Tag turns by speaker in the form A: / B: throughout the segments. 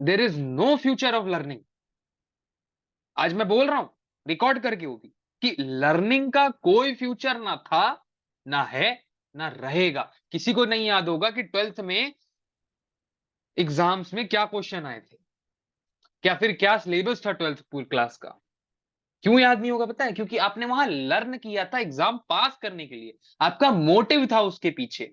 A: There is no future of learning. आज मैं बोल रहा हूं, रिकॉर्ड करके वो भी, कि लर्निंग का कोई फ्यूचर ना था, ना है, ना रहेगा। किसी को नहीं याद होगा कि 12th में एग्जाम्स में क्या क्वेश्चन आए थे, क्या फिर क्या सिलेबस था 12th पूरी क्लास का। क्यों याद नहीं होगा पता है? क्योंकि आपने वहां लर्न किया था एग्जाम पास करने के लिए, आपका मोटिव था उसके पीछे।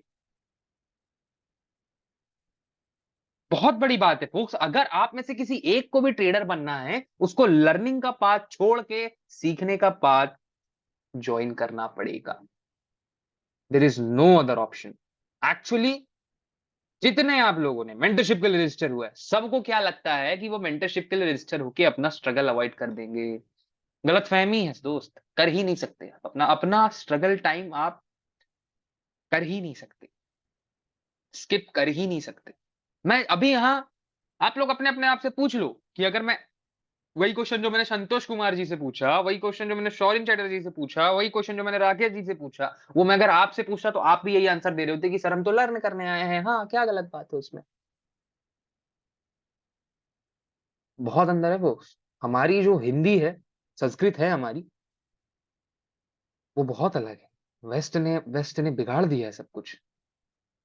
A: बहुत बड़ी बात है फोक्स, अगर आप में से किसी एक को भी ट्रेडर बनना है, उसको लर्निंग का पाथ छोड़ के सीखने का पाथ ज्वाइन करना पड़ेगा। There is no other option. Actually जितने आप लोगों ने मेंटरशिप के लिए रजिस्टर हुआ है, सबको क्या लगता है कि वो मेंटरशिप के लिए रजिस्टर होके अपना स्ट्रगल अवॉइड कर देंगे। गलतफहमी है दोस्त, कर ही नहीं सकते आप। अपना अपना स्ट्रगल टाइम आप कर ही नहीं सकते, स्किप कर ही नहीं सकते। मैं अभी यहां, आप लोग अपने अपने आप से पूछ लो कि अगर मैं वही क्वेश्चन जो मैंने संतोष कुमार जी से पूछा, वही क्वेश्चन जो मैंने शौरिन चैटर्जी से पूछा, वही क्वेश्चन जो मैंने राकेश जी से पूछा, वो मैं अगर आपसे पूछता तो आप भी यही आंसर दे रहे होते कि सर हम तो लर्न करने आए हैं। हाँ, क्या गलत बात है उसमें? बहुत अंदर है वो। हमारी जो हिंदी है, संस्कृत है हमारी, वो बहुत अलग है। वेस्ट ने बिगाड़ दिया है सब कुछ।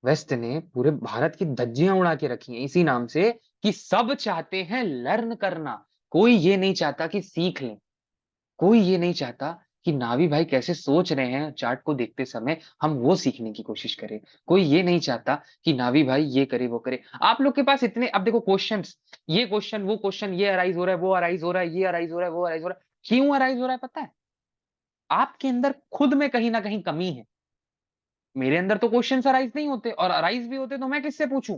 A: वेस्ट ने पूरे भारत की धज्जियां उड़ा के रखी हैं इसी नाम से कि सब चाहते हैं लर्न करना। कोई ये नहीं चाहता कि सीख लें। कोई ये नहीं चाहता कि नावी भाई कैसे सोच रहे हैं चार्ट को देखते समय, हम वो सीखने की कोशिश करें। कोई ये नहीं चाहता कि नावी भाई ये करे वो करे। आप लोग के पास इतने, अब देखो क्वेश्चंस, ये क्वेश्चन वो क्वेश्चन, ये अराइज हो रहा है, वो अराइज हो रहा है, ये अराइज हो रहा है, वो अराइज हो रहा है। क्यों अराइज हो रहा है पता है? आपके अंदर खुद में कहीं ना कहीं कमी है। मेरे अंदर तो क्वेश्चंस अराइज नहीं होते, और अराइज भी होते तो मैं किससे पूछूं?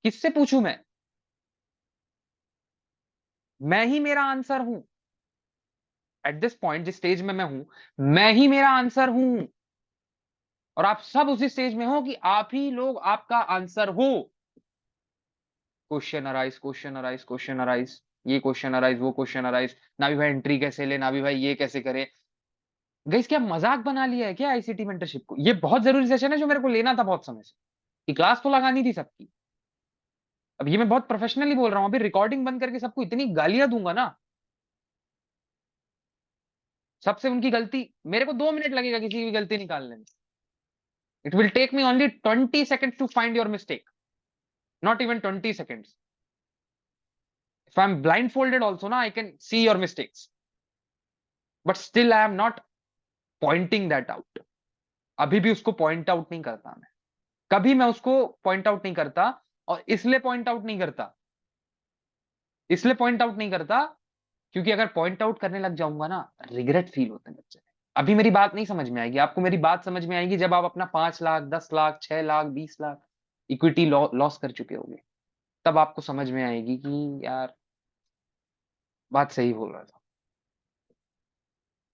A: किससे पूछूं मैं? मैं ही मेरा आंसर हूं। एट दिस पॉइंट, जिस स्टेज में मैं हूं, मैं ही मेरा आंसर हूं। और आप सब उसी स्टेज में हो कि आप ही लोग आपका आंसर हो। Question arise, question arise, question arise, ये क्वेश्चन अराइज, वो क्वेश्चन अराइज। ना भी भाई एंट्री कैसे ले, ना भी भाई ये कैसे करे। गाइस, क्या मजाक बना लिया है क्या आईसीटी मेंटरशिप को? ये बहुत जरूरी सेशन है जो मेरे को लेना था बहुत समय से। ये क्लास तो लगानी थी सबकी। अब ये मैं बहुत प्रोफेशनली बोल रहा हूं, अभी रिकॉर्डिंग बंद करके सबको इतनी गालियां दूंगा ना, सबसे उनकी गलती, मेरे को 2 मिनट लगेगा किसी की गलती निकालने में। It will take me only 20 seconds to find your mistake, not even 20 seconds। If I'm blindfolded also, na, I can see your mistakes, but still I am not pointing that out। अभी भी उसको point out नहीं करता मैं। कभी मैं उसको point out नहीं करता। और इसलिए पॉइंट आउट नहीं करता, इसलिए पॉइंट आउट नहीं करता, क्योंकि अगर पॉइंट आउट करने लग जाऊंगा ना, रिग्रेट फील होते हैं बच्चे। अभी मेरी बात नहीं समझ में आएगी आपको। मेरी बात समझ में आएगी जब आप अपना 5 लाख, 10 लाख, 6 लाख, 20 लाख इक्विटी लॉस कर चुके होंगे। तब आपको समझ में आएगी कि यार, बात सही बोल रहा था।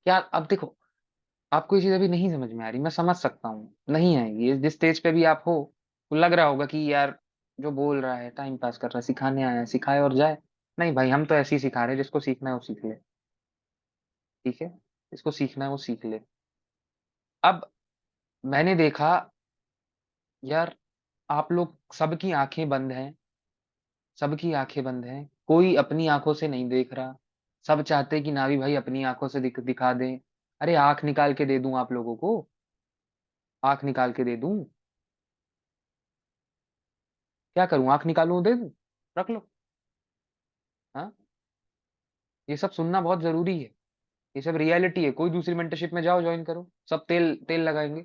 A: यार अब देखो, आपको ये चीज अभी नहीं समझ में आ रही, मैं समझ सकता हूँ नहीं आएगी। जिस स्टेज पे भी आप हो, तो लग रहा होगा कि यार जो बोल रहा है टाइम पास कर रहा है, सिखाने आया है, सिखाए और जाए। नहीं भाई, हम तो ऐसे ही सिखा रहे हैं, जिसको सीखना है वो सीख ले। ठीक है, जिसको सीखना है वो सीख ले। अब मैंने देखा, यार आप लोग सबकी आंखें बंद हैं, सबकी आंखें बंद हैं, कोई अपनी आंखों से नहीं देख रहा। सब चाहते हैं कि नावी भाई अपनी आंखों से दिखा दें। अरे आंख निकाल के दे दूं आप लोगों को? आंख निकाल के दे दूं? क्या करूं, आंख निकालूं दे दूं? रख लो। हाँ, ये सब सुनना बहुत जरूरी है। ये सब रियलिटी है। कोई दूसरी मेंटरशिप में जाओ, ज्वाइन करो, सब तेल तेल लगाएंगे,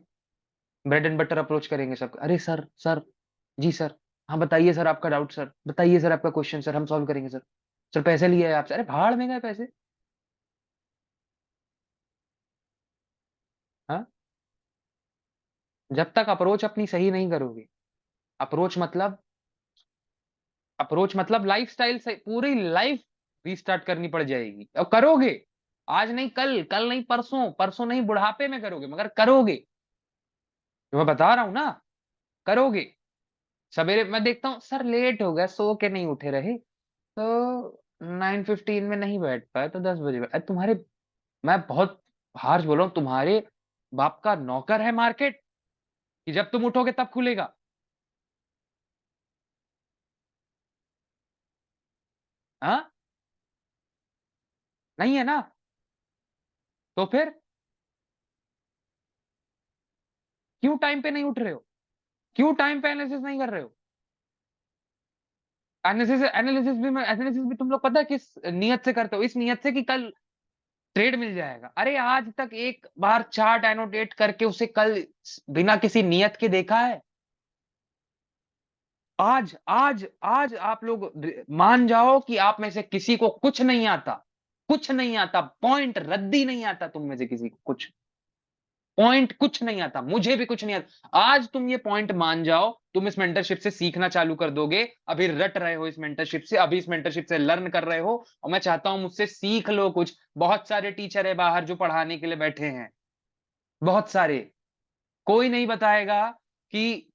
A: ब्रेड एंड बटर अप्रोच करेंगे सब। अरे सर, सर, जी सर, हाँ बताइए सर आपका डाउट, सर बताइए सर आपका क्वेश्चन, सर हम सॉल्व करेंगे सर। सर पैसे लिए है आपसे? अरे भाड़ में गए पैसे। हाँ, जब तक अप्रोच अपनी सही नहीं करोगे, अप्रोच मतलब, अप्रोच मतलब लाइफस्टाइल से पूरी लाइफ रीस्टार्ट करनी पड़ जाएगी। और करोगे, आज नहीं कल, कल नहीं परसों, परसों नहीं बुढ़ापे में करोगे, मगर करोगे। जो मैं बता रहा हूं ना, करोगे। सवेरे मैं देखता हूँ सर लेट हो गया, सो के नहीं उठे रहे, तो 9:15 में नहीं बैठ पाए तो 10 बजे अरे तुम्हारे, मैं बहुत हार्श बोल रहा हूँ, तुम्हारे बाप का नौकर है मार्केट, कि जब तुम उठोगे तब खुलेगा? हाँ? नहीं है ना? तो फिर क्यों टाइम पे नहीं उठ रहे हो? क्यों टाइम पे एनालिसिस नहीं कर रहे हो? एनालिसिस भी तुम लोग पता है किस नियत से करते हो? इस नियत से कि कल ट्रेड मिल जाएगा। अरे आज तक एक बार चार्ट एनोटेट करके उसे कल बिना किसी नियत के देखा है? आज आज आज आप लोग मान जाओ कि आप में से किसी को कुछ नहीं आता, कुछ नहीं आता, पॉइंट रद्दी नहीं आता तुम में से किसी को कुछ, पॉइंट कुछ नहीं आता, मुझे भी कुछ नहीं आता। आज तुम ये पॉइंट मान जाओ, तुम इस मेंटरशिप से सीखना चालू कर दोगे। अभी रट रहे हो इस मेंटरशिप से, अभी इस मेंटरशिप से लर्न कर रहे हो, और मैं चाहता हूं मुझसे सीख लो कुछ। बहुत सारे टीचर है बाहर जो पढ़ाने के लिए बैठे हैं, बहुत सारे। कोई नहीं बताएगा कि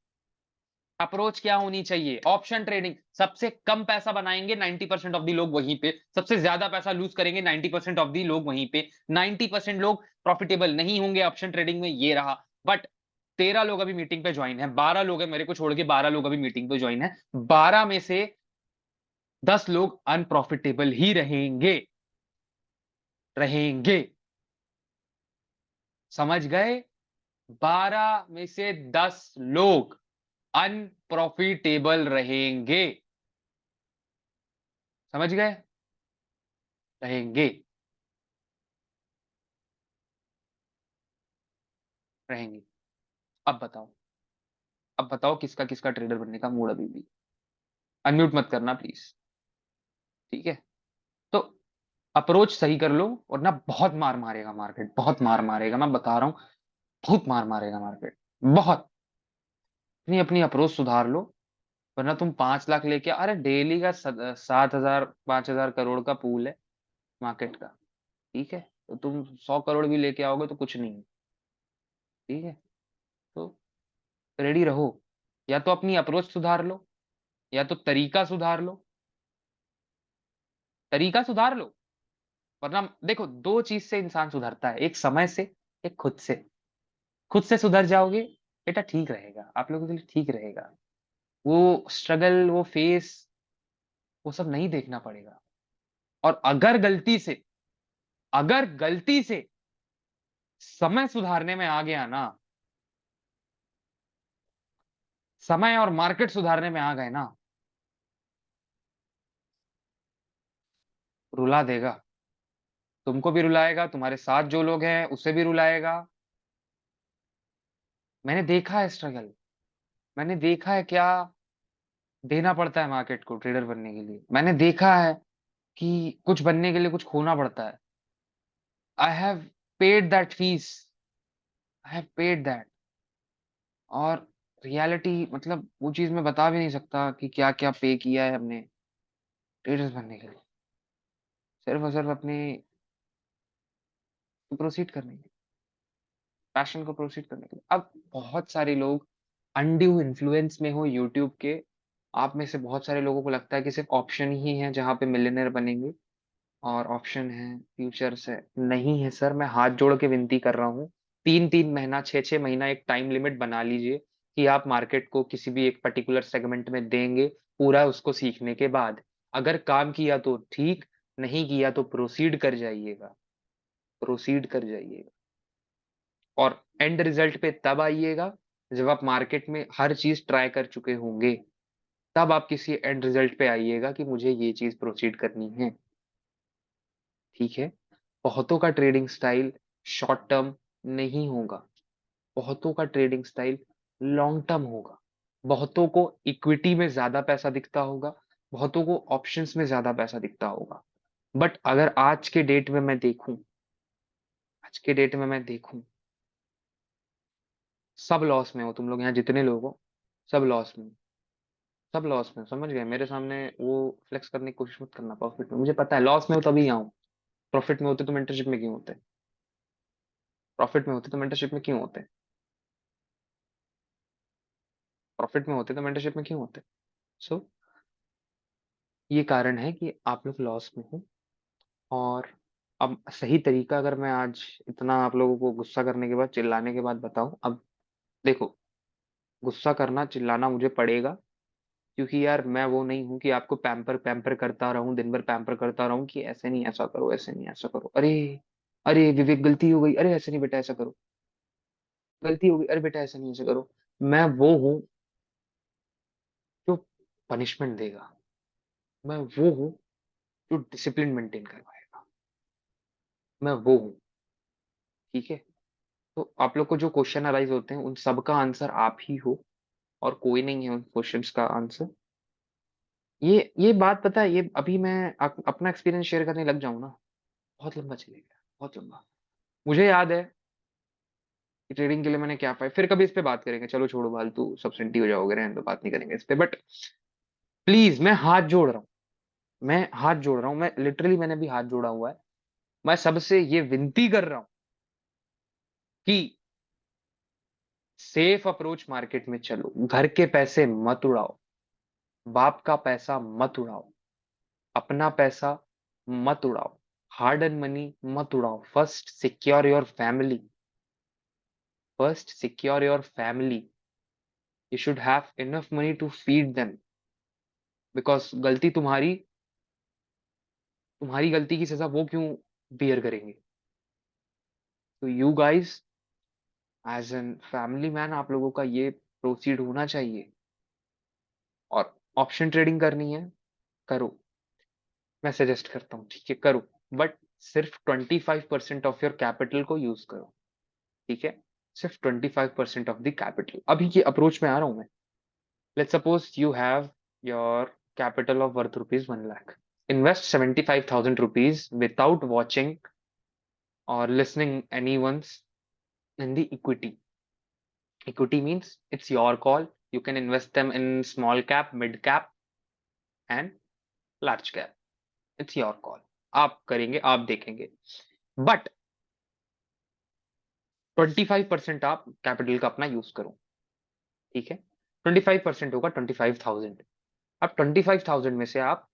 A: अप्रोच क्या होनी चाहिए। ऑप्शन ट्रेडिंग सबसे कम पैसा बनाएंगे 90% ऑफ दी लोग वहीं पे, सबसे ज्यादा पैसा लूज करेंगे 90% ऑफ दी लोग वहीं पे। 90% लोग प्रॉफिटेबल नहीं होंगे ऑप्शन ट्रेडिंग में, ये रहा। बट 13 लोग अभी मीटिंग पे ज्वाइन है, 12 लोग है मेरे को छोड़ के, 12 लोग अभी मीटिंग पे ज्वाइन है। 12 में से 10 लोग अनप्रॉफिटेबल ही रहेंगे, रहेंगे। समझ गए? 12 में से 10 लोग अनप्रॉफिटेबल रहेंगे। समझ गए? रहेंगे, रहेंगे। अब बताओ, अब बताओ किसका किसका ट्रेडर बनने का मूड अभी भी? अनम्यूट मत करना प्लीज, ठीक है? तो अप्रोच सही कर लो, वरना बहुत मार मारेगा मार्केट, बहुत मार मारेगा, मैं बता रहा हूं। बहुत मार मारेगा मार्केट, बहुत। अपनी अपनी अप्रोच सुधार लो, वरना तुम 5 लाख लेके, अरे डेली का 7,000 5,000 करोड़ का पूल है मार्केट का, ठीक है? तो तुम 100 करोड़ भी लेके आओगे तो कुछ नहीं है, ठीक है? तो रेडी रहो, या तो अपनी अप्रोच सुधार लो, या तो तरीका सुधार लो, तरीका सुधार लो। वरना देखो, दो चीज से इंसान सुधरता है, एक समय से, एक खुद से। खुद से सुधर जाओगे बेटा, ठीक रहेगा, आप लोगों के लिए ठीक रहेगा। वो स्ट्रगल, वो फेस, वो सब नहीं देखना पड़ेगा। और अगर गलती से समय सुधारने में आ गया ना, समय और मार्केट सुधारने में आ गए ना, रुला देगा। तुमको भी रुलाएगा, तुम्हारे साथ जो लोग हैं उसे भी रुलाएगा। मैंने देखा है स्ट्रगल, मैंने देखा है क्या देना पड़ता है मार्केट को ट्रेडर बनने के लिए। मैंने देखा है कि कुछ बनने के लिए कुछ खोना पड़ता है। I have paid that fees, I have paid that. और रियलिटी मतलब वो चीज़ मैं बता भी नहीं सकता कि क्या-क्या पे किया है हमने ट्रेडर्स बनने के लिए। सिर्फ़ और सिर्फ़ अपने प्रोसीड करने के लिए, पैशन को प्रोसीड करने के लिए। अब बहुत सारे लोग अनड्यू इन्फ्लुएंस में हो यूट्यूब के। आप में से बहुत सारे लोगों को लगता है कि सिर्फ़ ऑप्शन ही है जहाँ पे मिलियनेयर बनेंगे, और ऑप्शन है, फ्यूचर्स है। नहीं है सर, मैं हाथ जोड़ के विनती कर रहा हूँ। 3-3 महीना, 6-6 महीना एक टाइम लिमिट बना लीजिए कि आप मार्केट को किसी भी एक पर्टिकुलर सेगमेंट में देंगे, पूरा उसको सीखने के बाद। अगर काम किया तो ठीक, नहीं किया तो प्रोसीड कर जाइएगा, प्रोसीड कर जाइएगा। और एंड रिजल्ट पे तब आइएगा जब आप मार्केट में हर चीज़ ट्राई कर चुके होंगे। तब आप किसी एंड रिजल्ट पे आइएगा कि मुझे ये चीज़ प्रोसीड करनी है, ठीक है? बहुतों का ट्रेडिंग स्टाइल शॉर्ट टर्म नहीं होगा, बहुतों का ट्रेडिंग स्टाइल लॉन्ग टर्म होगा। बहुतों को इक्विटी में ज़्यादा पैसा दिखता होगा, बहुतों को ऑप्शंस में ज़्यादा पैसा दिखता होगा। बट अगर आज के डेट में मैं देखूँ, सब लॉस में हो तुम लोग यहाँ जितने लोग हो, सब लॉस में, सब लॉस में। समझ गए? मेरे सामने वो फ्लेक्स करने की कोशिश मत करना प्रॉफिट में। मुझे पता है लॉस में हो तभी आऊँ, प्रॉफिट में होते तो मेंटरशिप में क्यों होते? प्रॉफिट में होते तो मेंटरशिप में क्यों होते? प्रॉफिट में होते तो मेंटरशिप में क्यों होते? सो ये कारण है कि आप लोग लॉस में हो। और अब सही तरीका अगर मैं आज इतना आप लोगों को गुस्सा करने के बाद, चिल्लाने के बाद बताऊं, अब देखो, गुस्सा करना चिल्लाना मुझे पड़ेगा, क्योंकि यार मैं वो नहीं हूँ कि आपको पैम्पर पैम्पर करता रहूं, दिन भर पैम्पर करता रहूं कि ऐसे नहीं ऐसा करो, ऐसे नहीं ऐसा करो, अरे अरे विवेक गलती हो गई, अरे ऐसे नहीं बेटा ऐसा करो, गलती हो गई, अरे बेटा ऐसे नहीं ऐसा करो। मैं वो हूँ जो पनिशमेंट देगा, मैं वो हूँ जो डिसिप्लिन मेंटेन करवाएगा, मैं वो हूँ। ठीक है। तो आप लोग को जो क्वेश्चन अराइज होते हैं उन सब का आंसर आप ही हो, और कोई नहीं है उन क्वेश्चंस का आंसर। ये बात पता है, ये अभी मैं अपना एक्सपीरियंस शेयर करने लग जाऊं ना, बहुत लंबा चलेगा, बहुत लंबा। मुझे याद है कि ट्रेडिंग के लिए मैंने क्या पाया, फिर कभी इस पे बात करेंगे, चलो छोड़ो फालतू सब्सिडी हो जाओगे, रहने दो, बात नहीं करेंगे इस पे। बट प्लीज मैं हाथ जोड़ रहा हूँ, मैं हाथ जोड़ रहा हूँ, मैं लिटरली मैंने भी हाथ जोड़ा हुआ है। मैं सबसे ये विनती कर रहा हूँ कि सेफ अप्रोच मार्केट में चलो, घर के पैसे मत उड़ाओ, बाप का पैसा मत उड़ाओ, अपना पैसा मत उड़ाओ, हार्ड एंड मनी मत उड़ाओ। First secure your family, first secure your family. You should have enough money to feed them, because गलती तुम्हारी, तुम्हारी गलती की सजा वो क्यों बियर करेंगे। तो you guys as an family man, आप लोगों का ये प्रोसीड होना चाहिए। और ऑप्शन ट्रेडिंग करनी है, करो, मैं सजेस्ट करता हूँ, ठीक है करो। बट सिर्फ 25% ऑफ योर कैपिटल को यूज करो, ठीक है। सिर्फ 25% ऑफ द कैपिटल। अभी ये अप्रोच में आ रहा हूं मैं। Let's suppose you have your capital of worth rupees 1 lakh, invest 75,000 rupees without watching or listening anyone's in the equity. Equity means it's your call. You can invest them in small cap, mid cap and large cap. It's your call. आप करेंगे, आप देखेंगे। But 25% आप capital का अपना use करो, ठीक है। 25% होगा 25,000। अब 25,000 में से आप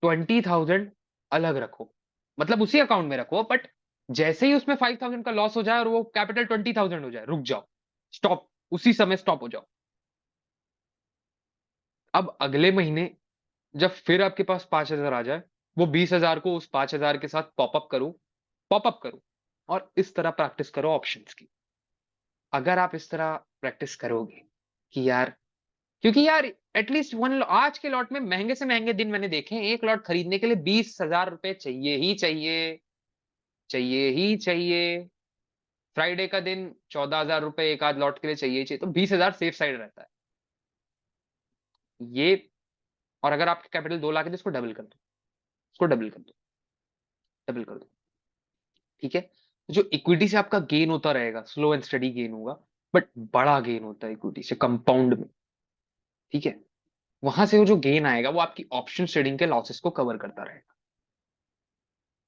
A: 20,000 अलग रखो, मतलब उसी अकाउंट में रखो। बट जैसे ही उसमें 5,000 का लॉस हो जाए और वो कैपिटल 20,000 हो जाए, रुक जाओ, स्टॉप, उसी समय स्टॉप हो जाओ। अब अगले महीने जब फिर आपके पास 5,000 आ जाए, वो 20,000 को उस 5,000 के साथ पॉपअप करो, पॉपअप करो। और इस तरह प्रैक्टिस करो ऑप्शंस की। अगर आप इस तरह प्रैक्टिस करोगे कि यार, क्योंकि यार एटलीस्ट वन, आज के लॉट में महंगे से महंगे दिन मैंने देखे हैं, एक लॉट खरीदने के लिए 20,000 रुपए चाहिए ही चाहिए, चाहिए ही चाहिए। फ्राइडे का दिन 14,000 रुपए एक आध लॉट के लिए चाहिए ही चाहिए, तो 20,000 सेफ साइड रहता है ये। और अगर आपके कैपिटल 2 लाख है तो इसको डबल कर दो, इसको डबल कर दो, डबल कर दो, ठीक है। जो इक्विटी से आपका गेन होता रहेगा, स्लो एंड स्टडी गेन होगा, बट बड़ा गेन होता है इक्विटी से कंपाउंड में, ठीक है। वहां से वो जो गेन आएगा वो आपकी ऑप्शन ट्रेडिंग के लॉसेस को कवर करता रहेगा।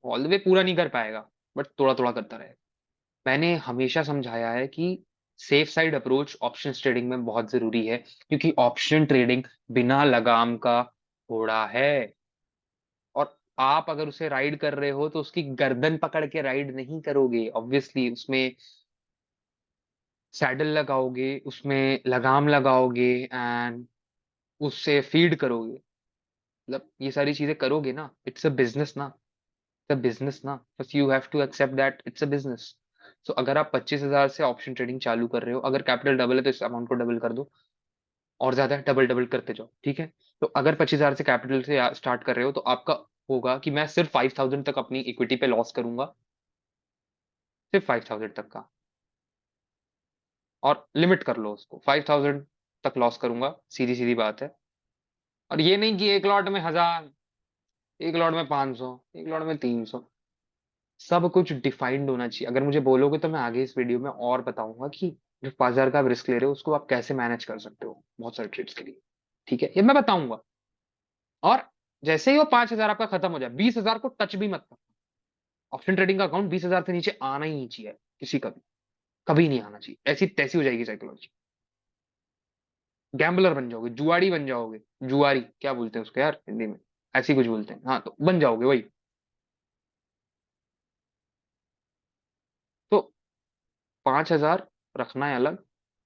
A: ऑल द वे पूरा नहीं कर पाएगा, बट थोड़ा थोड़ा करता रहेगा। मैंने हमेशा समझाया है कि safe side approach option trading में बहुत जरूरी है, क्योंकि ऑप्शन ट्रेडिंग बिना लगाम का घोड़ा है। और आप अगर उसे राइड कर रहे हो तो उसकी गर्दन पकड़ के राइड नहीं करोगे, ऑब्वियसली उसमें सैडल लगाओगे, उसमें लगाम लगाओगे एंड उससे फीड करोगे, मतलब ये सारी चीजें करोगे ना। इट्स अ बिजनेस ना, इट्स अ बिजनेस ना, बस you have to accept that it's a business. So अगर आप 25,000 से ऑप्शन ट्रेडिंग चालू कर रहे हो, अगर कैपिटल डबल है तो इस अमाउंट को डबल कर दो, और ज्यादा डबल डबल करते जाओ, ठीक है। तो अगर 25,000 से कैपिटल से स्टार्ट कर रहे हो तो आपका होगा कि मैं सिर्फ 5,000 तक अपनी इक्विटी पे लॉस करूंगा, सिर्फ 5,000 तक का। और लिमिट कर लो उसको, 5,000 तक लॉस करूंगा, सीधी सीधी बात है। और ये नहीं कि एक लॉट में 1,000, एक लॉट में 500, एक लॉट में 300। सब कुछ डिफाइंड होना चाहिए। अगर मुझे बोलोगे तो मैं आगे इस वीडियो में और बताऊंगा कि जो 5,000 का आप रिस्क ले रहे हो उसको आप कैसे मैनेज कर सकते हो बहुत सारे ट्रेड्स के लिए, ठीक है, ये मैं बताऊंगा। और जैसे ही वो 5,000 आपका खत्म हो जाए, 20,000 को टच भी मत करना। ऑप्शन ट्रेडिंग का अकाउंट 20,000 से नीचे आना ही नहीं चाहिए किसी का भी, कभी नहीं आना चाहिए। ऐसी तैसी हो जाएगी साइकोलॉजी, गैम्बलर बन जाओगे, जुआड़ी बन जाओगे। जुआरी क्या बोलते हैं उसको यार हिंदी में, ऐसी कुछ बोलते हैं, हाँ, तो बन जाओगे वही। तो 5,000 रखना है अलग,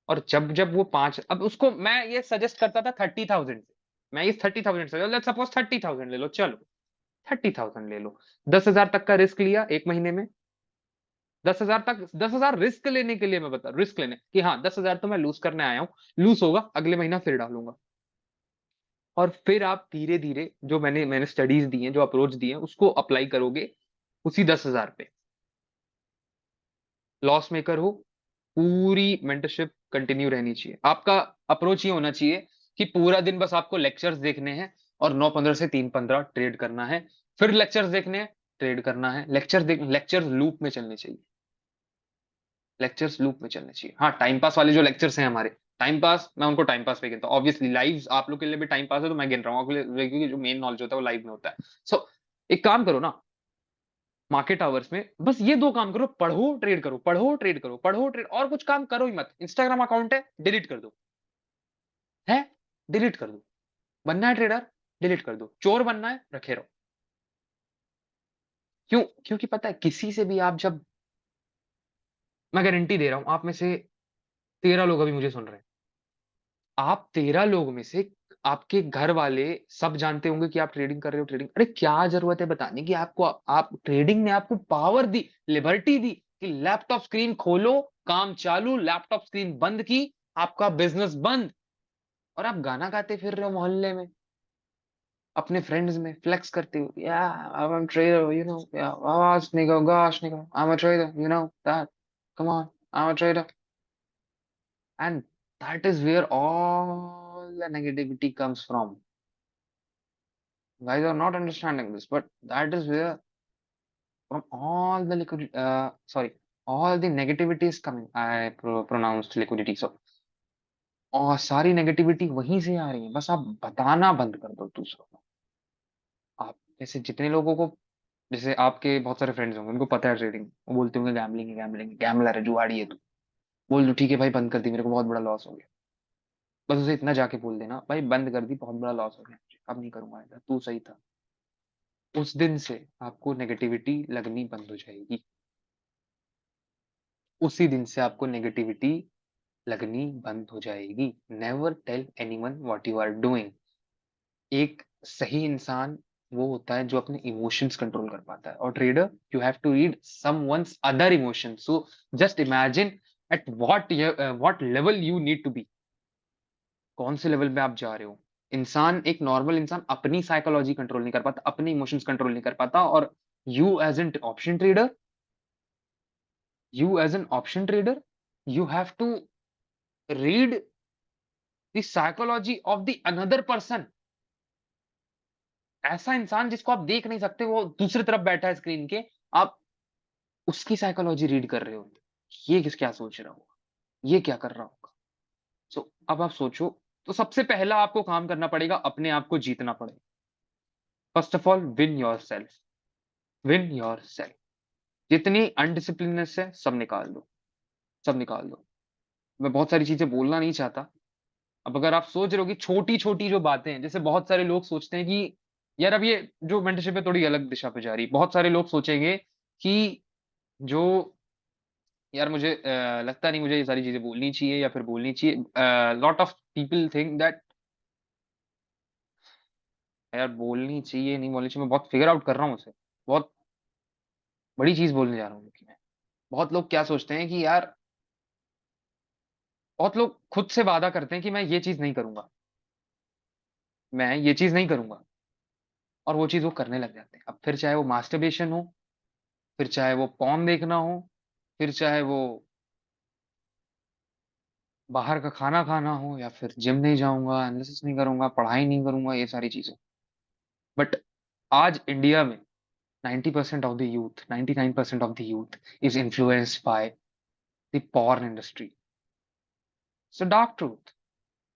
A: और जब जब वो 5, अब उसको मैं ये सजेस्ट करता था 30,000 से, मैं इस 30,000 से, लेट्स सपोज 30,000 ले लो, चलो 30,000 ले लो, 10,000 तक का रिस्क लिया एक महीने में, 10,000 तक, 10,000 रिस्क लेने के लिए मैं बता, रिस्क लेने कि हाँ 10,000 तो मैं लूज करने आया हूँ, लूज होगा अगले महीना फिर डालूंगा। और फिर आप धीरे धीरे जो मैंने मैंने स्टडीज दी हैं, जो अप्रोच दी है, उसको अप्लाई करोगे उसी 10,000 पे। लॉस मेकर हो, पूरी मेंटरशिप कंटिन्यू रहनी चाहिए। आपका अप्रोच ये होना चाहिए कि पूरा दिन बस आपको लेक्चर्स देखने हैं और 9:15 से 3:15 ट्रेड करना है, फिर लेक्चर्स देखने हैं, ट्रेड करना है, लेक्चर्स लूप में चलने चाहिए, लेक्चर्स लूप में चलने चाहिए। हाँ, टाइम पास वाले जो लेक्चर्स हैं हमारे, टाइम पास, मैं उनको टाइम पास पे गिनता हूँ। ऑब्वियसली लाइव्स आप लोग के लिए भी टाइम पास है तो मैं गिन रहा हूँ आपके लिए, क्योंकि जो मेन नॉलेज होता है वो लाइव में होता है। सो एक काम करो ना, मार्केट आवर्स में बस ये 2 काम करो, पढ़ो, ट्रेड करो, पढ़ो, ट्रेड करो, पढ़ो, ट्रेड, और कुछ काम करो ही मत। इंस्टाग्राम अकाउंट है, डिलीट कर दो। है? डिलीट कर दो। बनना है ट्रेडर, डिलीट कर दो। चोर बनना है, रखे रहो। क्यों? क्योंकि पता है किसी से भी आप जब, मैं गारंटी दे रहा हूँ आप में से 13 लोग अभी मुझे सुन रहे हैं। आप 13 लोग में से आपके घर वाले सब जानते होंगे कि आप ट्रेडिंग कर रहे हो, ट्रेडिंग। अरे क्या ज़रूरत है बताने की आपको? आप ट्रेडिंग ने आपको पावर दी, लिबर्टी दी कि लैपटॉप स्क्रीन खोलो, काम चालू, लैपटॉप स्क्रीन बंद की, आपका बिज़नेस बंद, और आप गाना गाते फिर रहे हो मोहल्ले में, अपने फ्रेंड्स में फ्लेक्स करते हो, या I am trader, you know, या आवाज निको, gosh निको, I am a trader, you know that, come on, I am a trader. And that is where all the negativity comes from. Guys are not understanding this, but that is where from all the liquidity, sorry, all the negativity is coming. I pronounced liquidity, so और सारी negativity वहीं से आ रही है। बस आप बताना बंद कर दो दूसरों को। आप जैसे जितने लोगों को, जैसे आपके बहुत सारे फ्रेंड्स होंगे, उनको पता है ट्रेडिंग, वो बोलते होंगे गैम्बलिंग है, गैम्बलिंग है, गैम्बलर है, जुआड़ी है तू। बोल दो ठीक है भाई, बंद कर दी, मेरे को बहुत बड़ा लॉस हो गया। बस उसे इतना जाके बोल देना, भाई बंद कर दी, बहुत बड़ा लॉस हो गया मुझे, अब नहीं करूंगा ऐसा, तू सही था। उस दिन से आपको नेगेटिविटी लगनी बंद हो जाएगी। उसी दिन से आपको नेगेटिविटी लगनी बंद हो जाएगी। Never tell anyone what you are doing. एक सही इंसान वो होता है जो अपने इमोशंस कंट्रोल कर पाता है, और trader, you have to read someone's other emotions. So just imagine at what level you need to be, कौन से लेवल पे आप जा रहे हो। इंसान, एक नॉर्मल इंसान अपनी साइकोलॉजी कंट्रोल नहीं कर पाता, अपने इमोशंस कंट्रोल नहीं कर पाता, और you as an option trader, you as an option trader, you have to read the psychology of the another person। ऐसा इंसान जिसको आप देख नहीं सकते, वो दूसरी तरफ बैठा है स्क्रीन के, आप उसकी साइकोलॉजी रीड कर रहे हो। ये क्या सोच रहा होगा, ये क्या कर रहा होगा। सो अब आप सोचो, तो सबसे पहला आपको काम करना पड़ेगा, अपने आप को जीतना पड़ेगा। First of all, win your self, win your self. जितनी अनडिसिप्लिननेस है सब निकाल दो, सब निकाल दो। मैं बहुत सारी चीजें बोलना नहीं चाहता। अब अगर आप सोच रहे हो कि छोटी-छोटी जो बातें हैं, जैसे बहुत सारे लोग सोचते हैं कि यार, अब ये जो मेंटरशिप है थोड़ी अलग दिशा पे जा रही है। बहुत सारे लोग सोचेंगे कि जो, यार मुझे लगता नहीं मुझे ये सारी चीज़ें बोलनी चाहिए या फिर बोलनी चाहिए। Lot of people think that यार बोलनी चाहिए, नहीं बोलनी चाहिए। मैं बहुत फिगर आउट कर रहा हूँ उसे। बहुत बड़ी चीज़ बोलने जा रहा हूँ क्योंकि मैं, बहुत लोग क्या सोचते हैं कि यार, बहुत लोग खुद से वादा करते हैं कि मैं ये चीज़ नहीं करूँगा, मैं ये चीज़ नहीं करूँगा, और वो चीज़ वो करने लग जाते हैं। अब फिर चाहे वो मास्टरबेशन हो, फिर चाहे वो पॉर्न देखना हो, फिर चाहे वो बाहर का खाना खाना हो, या फिर जिम नहीं जाऊँगा, एनालिसिस नहीं करूँगा, पढ़ाई नहीं करूँगा, ये सारी चीज़ें। बट आज इंडिया में 90% of the youth, 99% of the youth is influenced by the porn industry. It's a dark truth.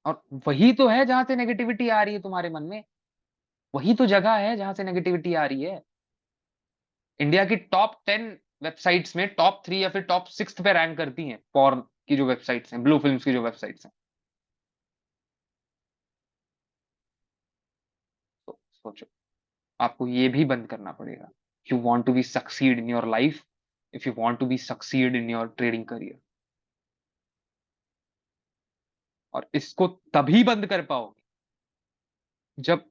A: और वही तो है जहाँ से नेगेटिविटी आ रही है तुम्हारे मन में। वही तो जगह है जहाँ से नेगेटिविटी आ रही है। इंडिया की टॉप 10 वेबसाइट्स में टॉप 3 या फिर टॉप 6 पे रैंक करती हैं पॉर्न की जो वेबसाइट्स हैं, ब्लू फिल्म्स की जो वेबसाइट्स हैं। तो सोचो, आपको ये भी बंद करना पड़ेगा। You want to be succeed in your life, if you want to be succeed in your trading career. और इसको तभी बंद कर पाओगे जब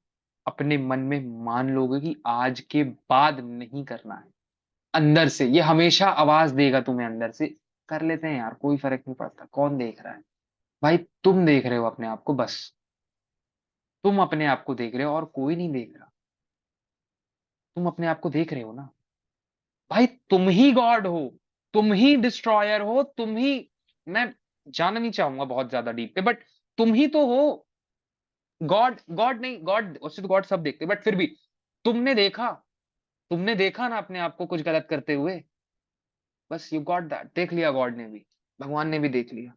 A: अपने मन में मान लोगे कि आज के बाद नहीं करना है। अंदर से ये हमेशा आवाज देगा तुम्हें अंदर से, कर लेते हैं यार, कोई फर्क नहीं पड़ता, कौन देख रहा है। भाई तुम देख रहे हो अपने आप को, बस तुम अपने आप को देख रहे हो और कोई नहीं देख रहा। तुम अपने आप को देख रहे हो ना। भाई तुम ही गॉड हो, तुम ही डिस्ट्रॉयर हो, तुम ही, मैं जाना नहीं चाहूंगा बहुत ज्यादा डीप पे, बट तुम ही तो हो। गॉड, गॉड नहीं, गॉड उससे तो गॉड सब देखते, बट फिर भी तुमने देखा, तुमने देखा ना अपने आप को कुछ गलत करते हुए, बस यू गॉट दैट, देख लिया गॉड ने भी, भगवान ने भी देख लिया।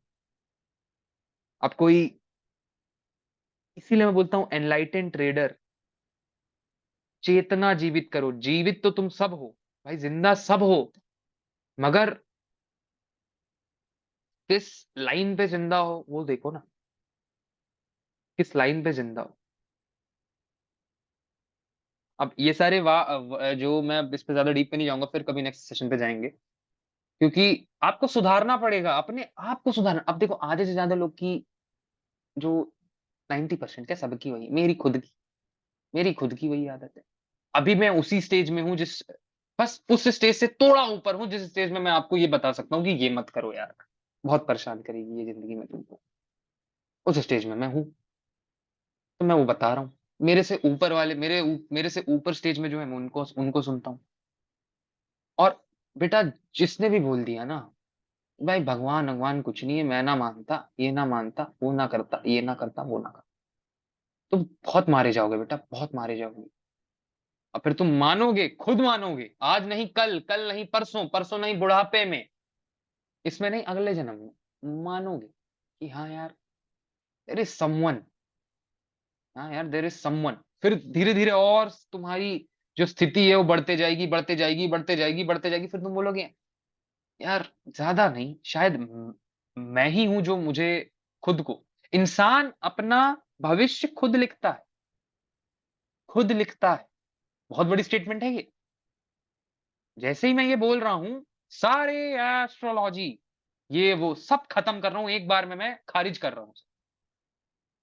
A: अब कोई, इसीलिए मैं बोलता हूं एनलाइटेन ट्रेडर, चेतना जीवित करो। जीवित तो तुम सब हो भाई, जिंदा सब हो, मगर किस लाइन पे जिंदा हो वो देखो ना, किस लाइन पे जिंदा हो। अब ये सारे जो मैं इस पे ज्यादा डीप पे नहीं जाऊंगा, फिर कभी नेक्स्ट सेशन पे जाएंगे, क्योंकि आपको सुधारना पड़ेगा, अपने आप को सुधारना। अब देखो आधे से ज्यादा लोग की जो 90% क्या, सबकी वही, मेरी खुद की वही आदत है। अभी मैं उसी स्टेज में हूँ जिस, बस उस स्टेज से थोड़ा ऊपर हूँ जिस स्टेज में मैं आपको ये बता सकता हूँ कि ये मत करो यार, बहुत परेशान करेगी ये जिंदगी में तुमको। उस स्टेज में मैं हूँ, तो मैं वो बता रहा हूँ। मेरे से ऊपर वाले, मेरे से ऊपर स्टेज में जो है मैं उनको उनको सुनता हूँ। और बेटा जिसने भी बोल दिया ना भाई भगवान भगवान कुछ नहीं है, मैं ना मानता, ये ना मानता, वो ना करता, ये ना करता, वो ना करता, तुम बहुत मारे जाओगे बेटा, बहुत मारे जाओगे। और फिर तुम मानोगे, खुद मानोगे, आज नहीं कल, कल नहीं परसों, परसों नहीं बुढ़ापे में, इसमें नहीं अगले जन्म में मानोगे कि हाँ यार देयर इज समवन, हाँ यार देयर इज समवन। फिर धीरे धीरे और तुम्हारी जो स्थिति है वो बढ़ते जाएगी, बढ़ते जाएगी, बढ़ते जाएगी, बढ़ते जाएगी, फिर तुम बोलोगे यार ज्यादा नहीं, शायद मैं ही हूं जो मुझे खुद को, इंसान अपना भविष्य खुद लिखता है, खुद लिखता है। बहुत बड़ी स्टेटमेंट है ये। जैसे ही मैं ये बोल रहा हूं, सारे एस्ट्रोलॉजी ये वो सब खत्म कर रहा हूं एक बार में, मैं खारिज कर रहा हूं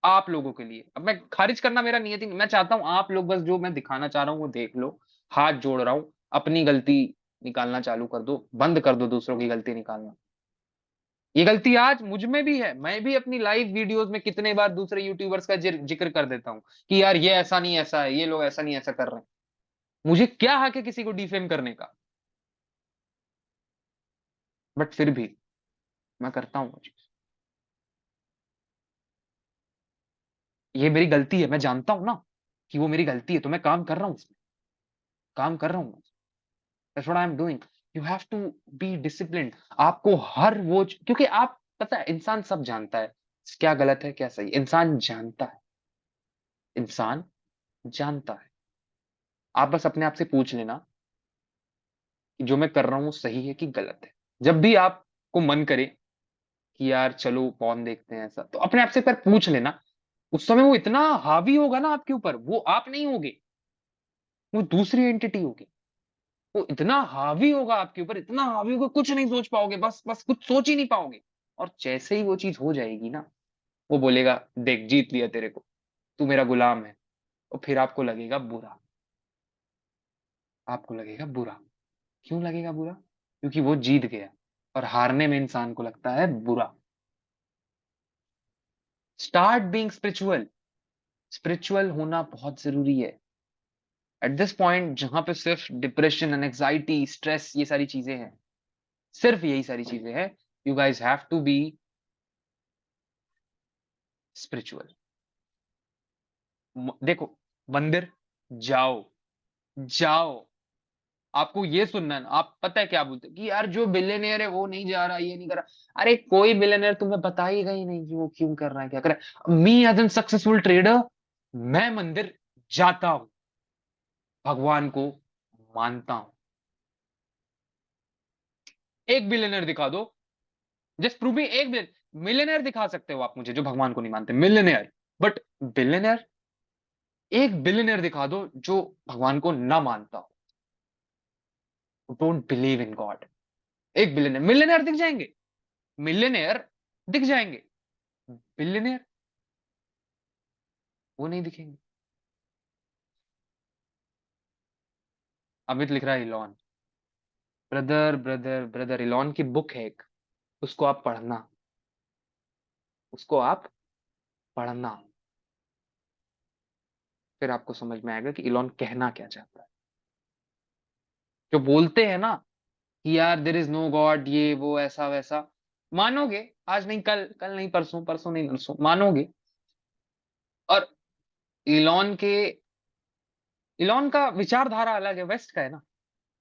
A: आप लोगों के लिए। अब मैं खारिज करना मेरा नियत ही नहीं, मैं चाहता हूं आप लोग बस जो मैं दिखाना चाह रहा हूं वो देख लो। हाथ जोड़ रहा हूं, अपनी गलती निकालना चालू कर दो, बंद कर दो दूसरों की गलती निकालना। ये गलती आज मुझ में भी है, मैं भी अपनी लाइव वीडियोस में कितने बार दूसरे यूट्यूबर्स का जिक्र कर देता हूं कि यार ये ऐसा नहीं ऐसा है, ये लोग ऐसा नहीं ऐसा कर रहे हैं। मुझे क्या हक है किसी को डिफेम करने का, बट फिर भी मैं करता हूँ वो चीज। ये मेरी गलती है, मैं जानता हूं ना कि वो मेरी गलती है, तो मैं काम कर रहा हूँ इसमें, काम कर रहा हूँ। That's what I am doing. You have to be disciplined. आपको हर वो क्योंकि आप पता है इंसान सब जानता है, क्या गलत है क्या सही, इंसान जानता है, इंसान जानता है। आप बस अपने आप से पूछ लेना कि जो मैं कर रहा हूँ वो सही है कि गलत है। जब भी आपको मन करे कि यार चलो पॉन देखते हैं ऐसा, तो अपने आप से एक बार पूछ लेना। उस समय वो इतना हावी होगा ना आपके ऊपर, वो आप नहीं होगे, वो दूसरी एंटिटी होगी। वो इतना हावी होगा आपके ऊपर, इतना हावी होगा, कुछ नहीं सोच पाओगे, बस बस कुछ सोच ही नहीं पाओगे। और जैसे ही वो चीज हो जाएगी ना, वो बोलेगा देख जीत लिया तेरे को, तू मेरा गुलाम है। और फिर आपको लगेगा बुरा, आपको लगेगा बुरा। क्यों लगेगा बुरा? क्योंकि वो जीत गया, और हारने में इंसान को लगता है बुरा। स्टार्ट बीइंग स्पिरिचुअल, स्पिरिचुअल होना बहुत जरूरी है। एट दिस पॉइंट जहां पे सिर्फ डिप्रेशन, एंजाइटी, स्ट्रेस, ये सारी चीजें हैं, सिर्फ यही सारी चीजें हैं, you guys have to be spiritual. देखो, मंदिर जाओ, जाओ, आपको ये सुनना है ना, आप पता है क्या बोलते हैं कि यार जो बिलियनियर है वो नहीं जा रहा, ये नहीं कर रहा। अरे कोई बिलियनियर तुम्हें बताएगा ही नहीं कि वो क्यों कर रहा है, क्या कर रहा है। Me as an successful trader, मैं मंदिर जाता हूं, भगवान को मानता हूं। एक बिलियनियर दिखा दो, जस्ट प्रूव मी, एक मिलियनियर दिखा सकते हो आप मुझे जो भगवान को नहीं मानते, मिलियनियर। बट बिलियनियर, एक बिलियनियर दिखा दो जो भगवान को ना मानता हो, डोंट बिलीव इन गॉड। एक बिलियनियर, मिलियनियर दिख जाएंगे, मिलियनियर दिख जाएंगे, बिलियनियर वो नहीं दिखेंगे। अमित लिख रहा है Elon. Brother brother brother, Elon की बुक है एक, उसको आप पढ़ना, उसको आप पढ़ना, फिर आपको समझ में आएगा कि इलॉन कहना क्या चाहता है। जो बोलते हैं ना कि यार देयर इज नो गॉड, ये वो ऐसा वैसा, मानोगे आज नहीं कल, कल नहीं परसों, परसों नहीं नरसों, मानोगे। और इलॉन के इलॉन का विचारधारा अलग है, वेस्ट का है ना।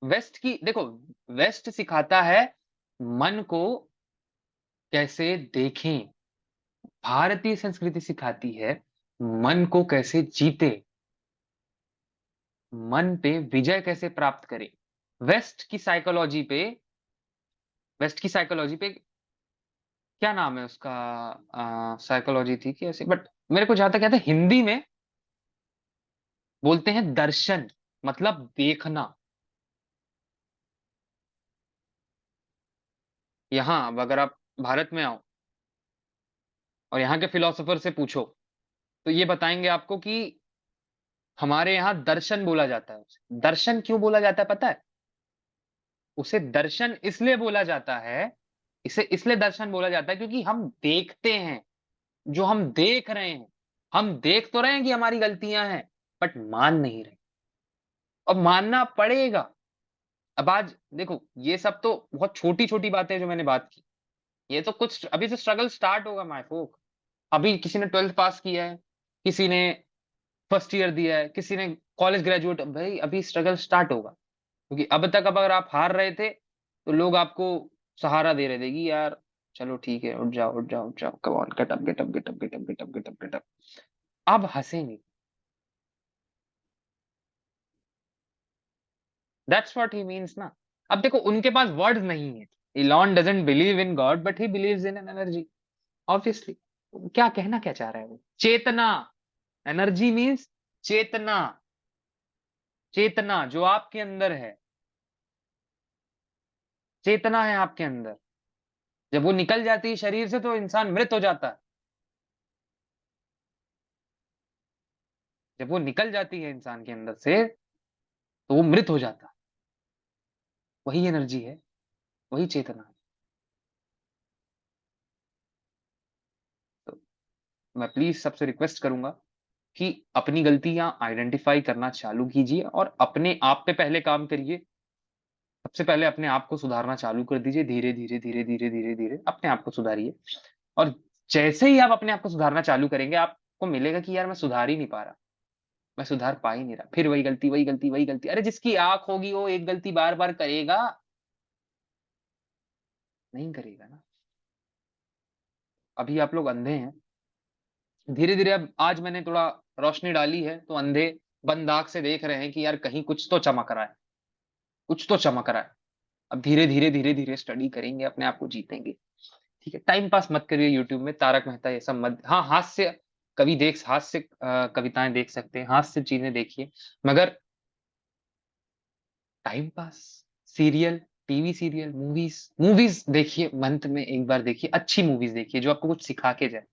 A: वेस्ट की देखो, वेस्ट सिखाता है मन को कैसे देखें, भारतीय संस्कृति सिखाती है मन को कैसे जीते, मन पे विजय कैसे प्राप्त करें। वेस्ट की साइकोलॉजी पे वेस्ट की साइकोलॉजी पे क्या नाम है उसका, साइकोलॉजी थी कि ऐसे, बट मेरे को जहां तक याद है हिंदी में बोलते हैं दर्शन, मतलब देखना। यहाँ अब अगर आप भारत में आओ और यहाँ के फिलोसोफर से पूछो, तो ये बताएंगे आपको कि हमारे यहाँ दर्शन बोला जाता है। उसे दर्शन क्यों बोला जाता है पता है? उसे दर्शन इसलिए बोला जाता है, इसे इसलिए दर्शन बोला जाता है क्योंकि हम देखते हैं, जो हम देख रहे हैं, हम देख तो रहे हैं कि हमारी गलतियां हैं, बट मान नहीं रहे। अब मानना पड़ेगा। अब आज देखो, ये सब तो बहुत छोटी-छोटी बातें हैं जो मैंने बात की। ये तो कुछ अभी से स्ट्रगल स्टार्ट होगा माय फोक। अभी किसी ने 12th पास किया है, किसी ने फर्स्ट ईयर दिया है, किसी ने कॉलेज ग्रेजुएट, भाई अभी स्ट्रगल स्टार्ट होगा। क्योंकि अब तक अब अगर आप हार रहे थे, तो लोग आपको सहारा दे रहे थे कि यार चलो ठीक है, उठ जाओ, उठ जाओ, उठ जाओ, come on, get up, get up, get up, get up, get up, get up, get up. अब हँसेंगे। दैट्स व्हाट ही मीन्स ना। अब देखो उनके पास वर्ड्स नहीं है। Elon doesn't believe in God but he believes in an energy. Obviously क्या कहना क्या चाह रहा है वो? चेतना। एनर्जी मीन्स चेतना। चेतना जो आपके अंदर है, चेतना है आपके अंदर। जब वो निकल जाती है शरीर से तो इंसान मृत हो जाता है। जब वो निकल जाती है इंसान के अंदर से, तो वो मृत हो जाता है। वही एनर्जी है, वही चेतना है। तो मैं प्लीज सबसे रिक्वेस्ट करूंगा कि अपनी गलतियां आइडेंटिफाई करना चालू कीजिए और अपने आप पे पहले काम करिए। सबसे पहले अपने आप को सुधारना चालू कर दीजिए, धीरे धीरे धीरे धीरे धीरे धीरे अपने आप को सुधारिए। और जैसे ही आप अपने आप को सुधारना चालू करेंगे, आपको मिलेगा कि यार मैं सुधार ही नहीं पा रहा, मैं सुधार पा ही नहीं रहा, फिर वही गलती वही गलती वही गलती। अरे जिसकी आंख होगी वो एक गलती बार बार करेगा? नहीं करेगा ना। अभी आप लोग अंधे हैं, धीरे धीरे अब आज मैंने थोड़ा रोशनी डाली है, तो अंधे बंद आंख से देख रहे हैं कि यार कहीं कुछ तो चमक रहा है, कुछ तो चमक रहा है। अब धीरे धीरे धीरे धीरे स्टडी करेंगे, अपने आप को जीतेंगे। ठीक है, टाइम पास मत करिए यूट्यूब में तारक मेहता ये सब मत। हाँ, हास्य कवि देख, हास्य कविताएं देख सकते हैं, हास्य चीजें देखिए, मगर time pass serial, TV serial, movies, movies देखिए, मंथ में एक बार देखिए, अच्छी मूवीज देखिए जो आपको कुछ सिखा के जाए।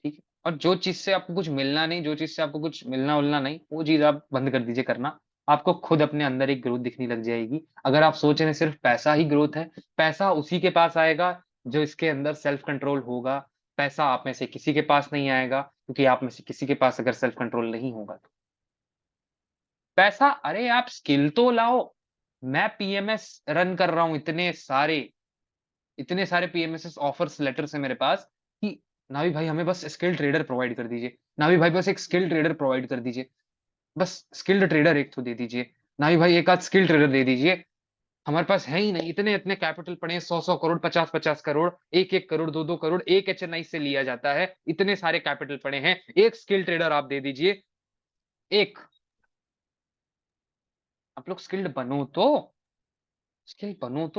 A: ठीक है, और जो चीज से आपको कुछ मिलना नहीं, जो चीज से आपको कुछ मिलना उलना नहीं, वो चीज आप बंद कर दीजिए करना। आपको खुद अपने अंदर एक ग्रोथ दिखने लग जाएगी। अगर आप सोच रहे हैं सिर्फ पैसा ही ग्रोथ है, पैसा उसी के पास आएगा जो इसके अंदर सेल्फ कंट्रोल होगा। पैसा आप में से किसी के पास नहीं आएगा, क्योंकि आप में से किसी के पास अगर सेल्फ कंट्रोल नहीं होगा तो पैसा, अरे आप स्किल तो लाओ। मैं पीएमएस रन कर रहा हूँ, इतने सारे पीएमएस ऑफर्स लेटर्स है मेरे पास कि नावी भाई हमें बस स्किल ट्रेडर प्रोवाइड कर दीजिए, नावी भाई बस एक स्किल ट्रेडर प्रोवाइड कर दीजिए, बस स्किल्ड ट्रेडर एक तो दे दीजिए, नावी भाई एक आध स्किल ट्रेडर दे दीजिए। हमारे पास है ही नहीं, इतने इतने कैपिटल पड़े हैं, 100 100 करोड़, 50 50 करोड़, 1 1 करोड़, 2 2 करोड़ एक एचएनआई से लिया जाता है, इतने सारे कैपिटल पड़े हैं, एक स्किल ट्रेडर आप दे दीजिए। एक, आप लोग स्किल बनो तो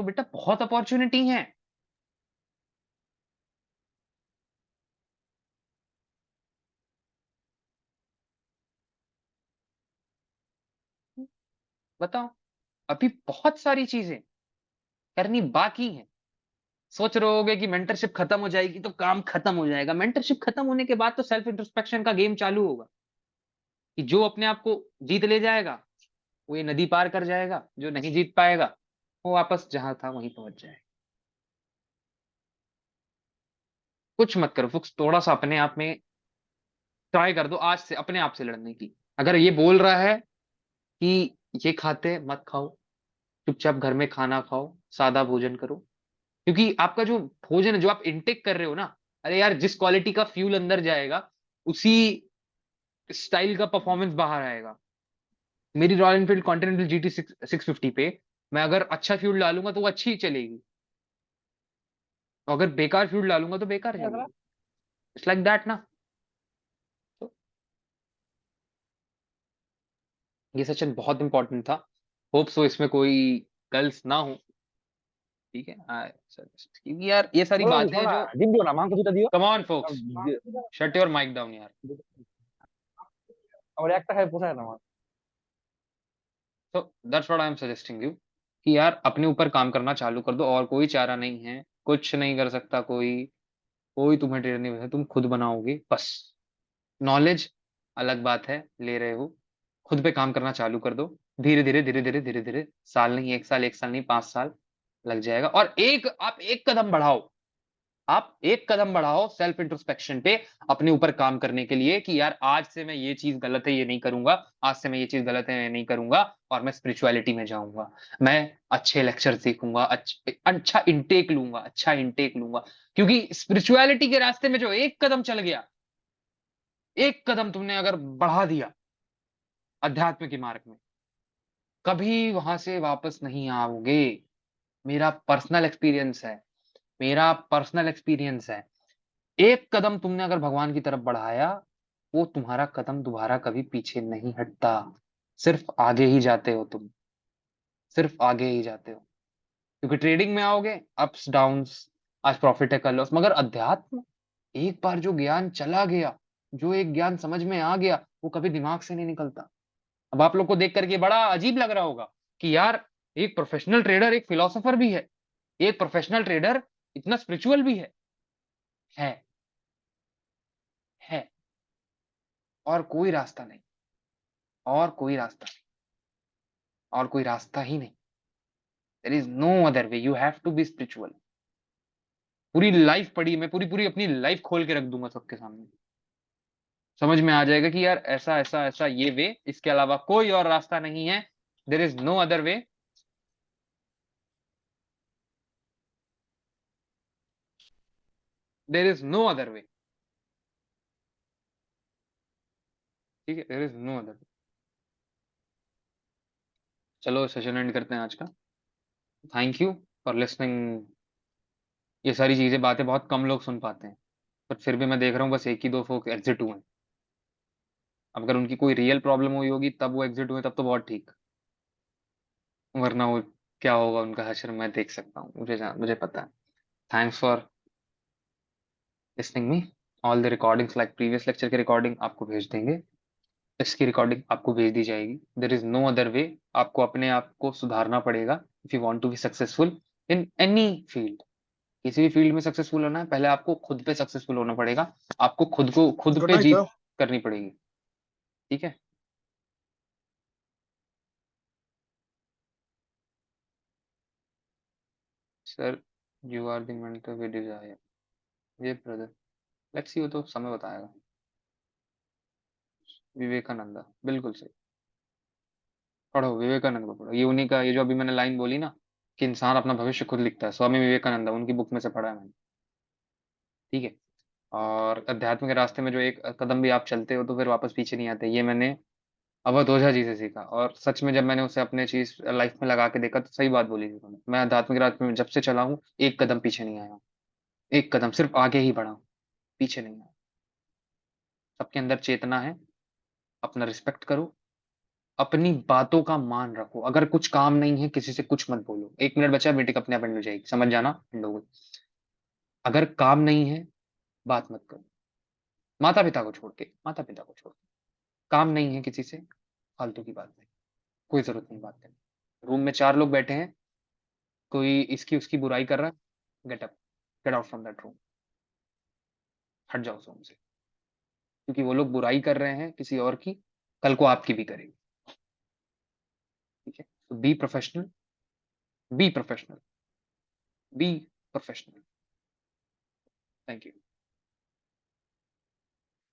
A: बेटा, बहुत अपॉर्चुनिटी है। बताओ, अभी बहुत सारी चीजें करनी बाकी हैं। सोच रहे होगे कि मेंटरशिप खत्म हो जाएगी तो काम खत्म हो जाएगा। मेंटरशिप खत्म होने के बाद तो सेल्फ इंट्रोस्पेक्शन का गेम चालू होगा कि जो अपने आप को जीत ले जाएगा वो ये नदी पार कर जाएगा, जो नहीं जीत पाएगा वो वापस जहां था वहीं पहुंच जाएगा। कुछ मत करो फुक्स, थोड़ा सा अपने आप में ट्राई कर दो आज से अपने आप से लड़ने की। अगर ये बोल रहा है कि ये खाते मत खाओ, चुपचाप घर में खाना खाओ, सादा भोजन करो, क्योंकि आपका जो भोजन है जो आप इनटेक कर रहे हो ना, अरे यार जिस क्वालिटी का फ्यूल अंदर जाएगा उसी स्टाइल का परफॉर्मेंस बाहर आएगा। मेरी रॉयल एनफील्ड कॉन्टिनेंटल जीटी 650 पे मैं अगर अच्छा फ्यूल डालूंगा तो वो अच्छी ही चलेगी, और अगर बेकार फ्यूल डालूंगा तो बेकार चलेगी। इट्स लाइक दैट ना। तो ये सेशन बहुत इंपॉर्टेंट था। होप सो इसमें कोई गर्ल्स ना हो, ठीक है। क्योंकि यार ये सारी
B: Bro,
A: बातें हैं
B: छोड़ा
A: जो,
B: जिम दियो ना मांग को दियो
A: come on folks, shut your mic down यार।
B: और একটা है পোষায় না আমার
A: तो that's what I am suggesting you कि यार अपने ऊपर काम करना चालू कर दो, और कोई चारा नहीं है, कुछ नहीं कर सकता कोई, कोई तुम्हें ट्रेनर नहीं बना, तुम खुद बनाओगे बस। नॉलेज अलग बात है, ले रहे हो, खुद पे काम करना चालू कर दो। धीरे धीरे धीरे धीरे धीरे धीरे, साल नहीं एक साल नहीं 5 साल लग जाएगा। और एक आप एक कदम बढ़ाओ, आप एक कदम बढ़ाओ सेल्फ इंट्रोस्पेक्शन पे, अपने ऊपर काम करने के लिए कि यार आज से मैं ये चीज गलत है ये नहीं करूंगा, आज से मैं ये चीज गलत है ये नहीं करूंगा, और मैं स्पिरिचुअलिटी में जाऊंगा। मैं अच्छे लेक्चर सीखूंगा, अच्छा इंटेक लूंगा, अच्छा इंटेक लूंगा। क्योंकि स्पिरिचुअलिटी के रास्ते में जो एक कदम चल गया, एक कदम तुमने अगर बढ़ा दिया अध्यात्म के मार्ग में, कभी वहां से वापस नहीं आओगे। मेरा पर्सनल एक्सपीरियंस है, मेरा पर्सनल एक्सपीरियंस है। एक कदम तुमने अगर भगवान की तरफ बढ़ाया, वो तुम्हारा कदम दोबारा कभी पीछे नहीं हटता, सिर्फ आगे ही जाते हो तुम, सिर्फ आगे ही जाते हो। क्योंकि ट्रेडिंग में आओगे अप्स डाउन्स, आज प्रॉफिट है कल लॉस, मगर अध्यात्म एक बार जो ज्ञान चला गया, जो एक ज्ञान समझ में आ गया, वो कभी दिमाग से नहीं निकलता। अब आप लोग को देख करके बड़ा अजीब लग रहा होगा कि यार एक प्रोफेशनल ट्रेडर एक फिलोसोफर भी है, एक प्रोफेशनल ट्रेडर इतना स्पिरिचुअल भी है है और कोई रास्ता नहीं, और कोई रास्ता नहीं, और कोई रास्ता ही नहीं। There is no other way, you have to be spiritual. पूरी लाइफ पड़ी, मैं पूरी पूरी अपनी लाइफ खोल के रख दूंगा सबके सामने, समझ में आ जाएगा कि यार ऐसा ऐसा ऐसा ये वे, इसके अलावा कोई और रास्ता नहीं है। There is no other way, there is no other way, ठीक है, there is no other way. चलो सेशन एंड करते हैं आज का। Thank you for listening. ये सारी चीजें बातें बहुत कम लोग सुन पाते हैं, पर फिर भी मैं देख रहा हूँ बस एक ही दो लोग एग्जिट हुए हैं। अब अगर उनकी कोई रियल प्रॉब्लम हुई होगी तब वो एग्जिट हुए, तब तो बहुत ठीक, वरना वो क्या होगा उनका हश्र मैं देख सकता हूँ, मुझे पता है। Thanks for listening me. All the recordings like previous lecture की रिकॉर्डिंग आपको भेज देंगे, इसकी रिकॉर्डिंग आपको भेज दी जाएगी। There is no other way. आपको अपने आप को सुधारना पड़ेगा if you want to be successful in any field. किसी भी फील्ड में सक्सेसफुल होना है, पहले आपको खुद पे सक्सेसफुल होना पड़ेगा, आपको खुद
B: Good
A: पे
B: night,
A: जीत
B: bro.
A: करनी पड़ेगी, ठीक है। Sir you are the mentor we desire, ये ब्रदर, लेट्स सी, वो तो समय बताएगा। विवेकानंदा, बिल्कुल सही। पढ़ो विवेकानंद को पढ़ो, ये उन्हीं का, ये जो अभी मैंने लाइन बोली ना कि इंसान अपना भविष्य खुद लिखता है, स्वामी विवेकानंदा, उनकी बुक में से पढ़ा है मैंने, ठीक है। और अध्यात्म के रास्ते में जो एक कदम भी आप चलते हो तो फिर वापस पीछे नहीं आते, ये मैंने अवध ओझा जी से सीखा। और सच में जब मैंने उसे अपने चीज लाइफ में लगा के देखा तो सही बात बोली थी उन्होंने। मैं अध्यात्म के रास्ते में जब से चला हूँ एक कदम पीछे नहीं आया हूँ, एक कदम सिर्फ आगे ही बढ़ा हूँ, पीछे नहीं आया। सबके अंदर चेतना है, अपना रिस्पेक्ट करो, अपनी बातों का मान रखो। अगर कुछ काम नहीं है किसी से कुछ मत बोलो, 1 मिनट बचा, मीटिंग अपने आप एंड हो जाएगी, समझ जाना एंड हो गई। अगर काम नहीं है बात मत करो, माता पिता को छोड़ के, माता पिता को छोड़ के, काम नहीं है किसी से, फालतू की बात नहीं, कोई जरूरत नहीं बात करने। रूम में 4 लोग बैठे हैं, कोई इसकी उसकी बुराई कर रहा है, get up, get out from that room, हट जाओ उस रूम से, क्योंकि वो लोग बुराई कर रहे हैं किसी और की, कल को आपकी भी करेंगे। ठीक है, तो be professional, be professional, be professional. Thank you.